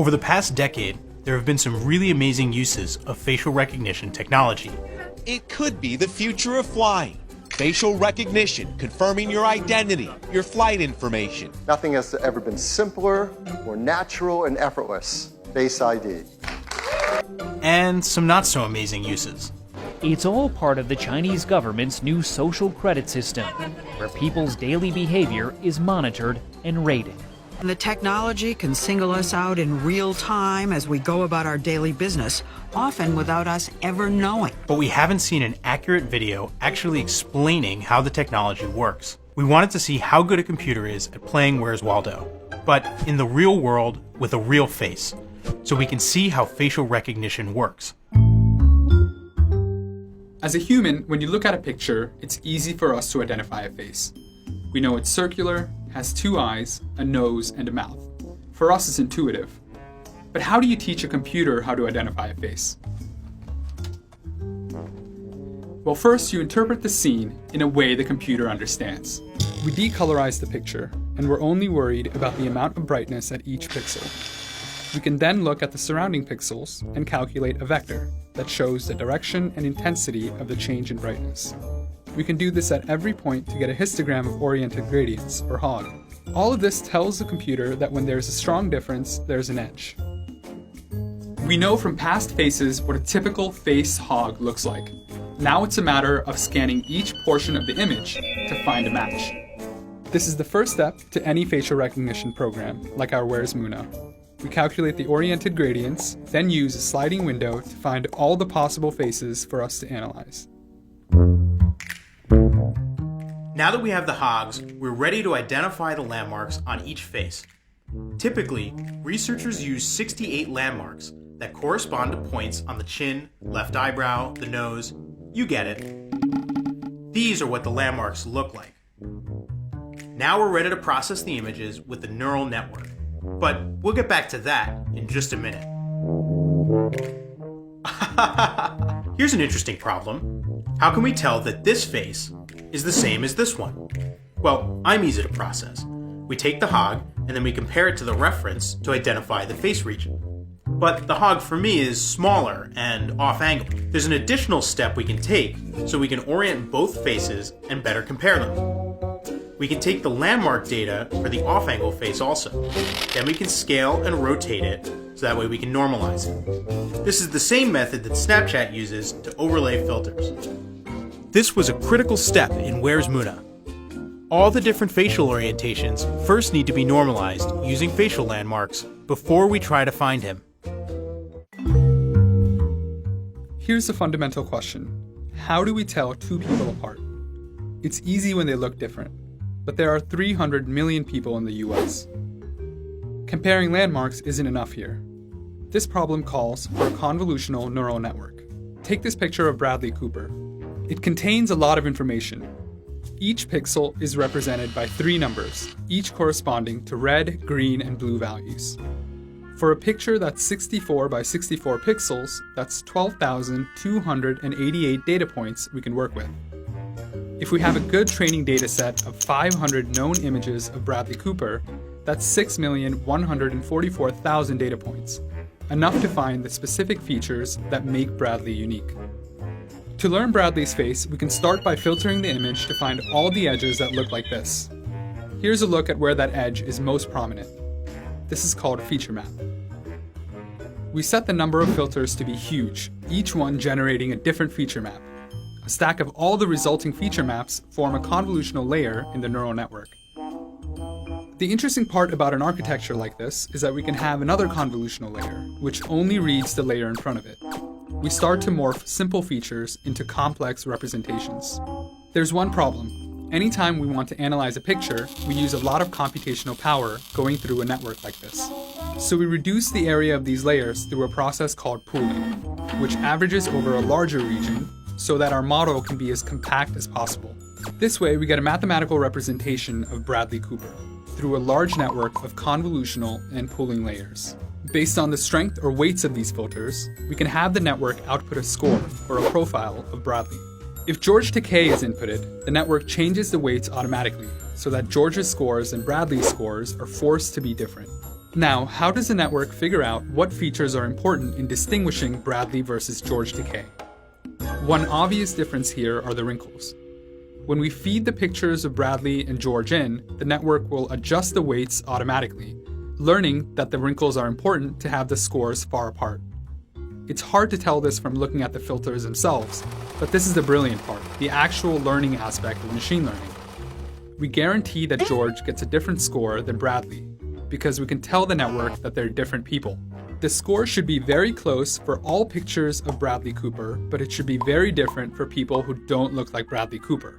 Over the past decade, there have been some really amazing uses of facial recognition technology. It could be the future of flying. Facial recognition, confirming your identity, your flight information. Nothing has ever been simpler, more natural, and effortless. Face ID. And some not so amazing uses. It's all part of the Chinese government's new social credit system, where people's daily behavior is monitored and rated. The technology can single us out in real time as we go about our daily business, often without us ever knowing. But we haven't seen an accurate video actually explaining how the technology works. We wanted to see how good a computer is at playing Where's Waldo, but in the real world with a real face, so we can see how facial recognition works. As a human, when you look at a picture, it's easy for us to identify a face. We know it's circular, has two eyes, a nose, and a mouth. For us, it's intuitive. But how do you teach a computer how to identify a face? Well, first you interpret the scene in a way the computer understands. We decolorize the picture, and we're only worried about the amount of brightness at each pixel. We can then look at the surrounding pixels and calculate a vector that shows the direction and intensity of the change in brightness. We can do this at every point to get a histogram of oriented gradients, or HOG. All of this tells the computer that when there's a strong difference, there's an edge. We know from past faces what a typical face HOG looks like. Now it's a matter of scanning each portion of the image to find a match. This is the first step to any facial recognition program, like our Where's Muna. We calculate the oriented gradients, then use a sliding window to find all the possible faces for us to analyze. Now that we have the HOGs, we're ready to identify the landmarks on each face. Typically, researchers use 68 landmarks that correspond to points on the chin, left eyebrow, the nose. You get it. These are what the landmarks look like. Now we're ready to process the images with the neural network. But we'll get back to that in just a minute. Here's an interesting problem. How can we tell that this face is the same as this one? Well, I'm easy to process. We take the HOG and then we compare it to the reference to identify the face region. But the HOG for me is smaller and off-angle. There's an additional step we can take so we can orient both faces and better compare them. We can take the landmark data for the off-angle face also. Then we can scale and rotate it so that way we can normalize it. This is the same method that Snapchat uses to overlay filters. This was a critical step in Where's Muna. All the different facial orientations first need to be normalized using facial landmarks before we try to find him. Here's the fundamental question. How do we tell two people apart? It's easy when they look different, but there are 300 million people in the US. Comparing landmarks isn't enough here. This problem calls for a convolutional neural network. Take this picture of Bradley Cooper. It contains a lot of information. Each pixel is represented by 3 numbers, each corresponding to red, green, and blue values. For a picture that's 64 by 64 pixels, that's 12,288 data points we can work with. If we have a good training data set of 500 known images of Bradley Cooper, that's 6,144,000 data points, enough to find the specific features that make Bradley unique. To learn Bradley's face, we can start by filtering the image to find all the edges that look like this. Here's a look at where that edge is most prominent. This is called a feature map. We set the number of filters to be huge, each one generating a different feature map. A stack of all the resulting feature maps form a convolutional layer in the neural network. The interesting part about an architecture like this is that we can have another convolutional layer, which only reads the layer in front of it. We start to morph simple features into complex representations. There's one problem. Anytime we want to analyze a picture, we use a lot of computational power going through a network like this. So we reduce the area of these layers through a process called pooling, which averages over a larger region so that our model can be as compact as possible. This way, we get a mathematical representation of Bradley Cooper through a large network of convolutional and pooling layers. Based on the strength or weights of these filters, we can have the network output a score or a profile of Bradley. If George Takei is inputted, the network changes the weights automatically so that George's scores and Bradley's scores are forced to be different. Now, how does the network figure out what features are important in distinguishing Bradley versus George Takei? One obvious difference here are the wrinkles. When we feed the pictures of Bradley and George in, the network will adjust the weights automatically, learning that the wrinkles are important to have the scores far apart. It's hard to tell this from looking at the filters themselves, but this is the brilliant part, the actual learning aspect of machine learning. We guarantee that George gets a different score than Bradley, because we can tell the network that they're different people. The score should be very close for all pictures of Bradley Cooper, but it should be very different for people who don't look like Bradley Cooper.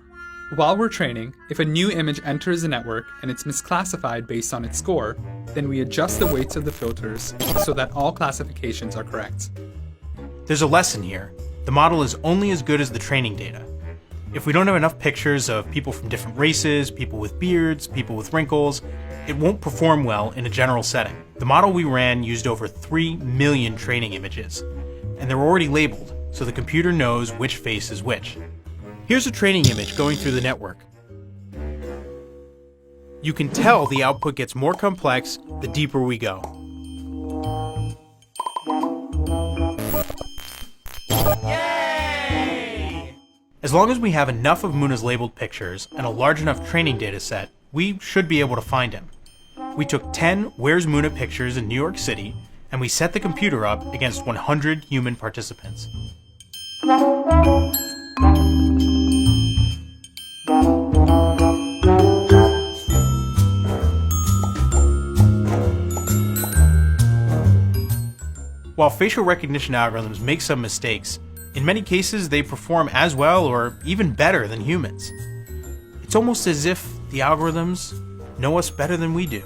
While we're training, if a new image enters the network and it's misclassified based on its score, then we adjust the weights of the filters so that all classifications are correct. There's a lesson here. The model is only as good as the training data. If we don't have enough pictures of people from different races, people with beards, people with wrinkles, it won't perform well in a general setting. The model we ran used over 3 million training images, and they're already labeled, so the computer knows which face is which. Here's a training image going through the network. You can tell the output gets more complex the deeper we go. Yay! As long as we have enough of Muna's labeled pictures and a large enough training data set, we should be able to find him. We took 10 Where's Muna pictures in New York City, and we set the computer up against 100 human participants. While facial recognition algorithms make some mistakes, in many cases they perform as well or even better than humans. It's almost as if the algorithms know us better than we do.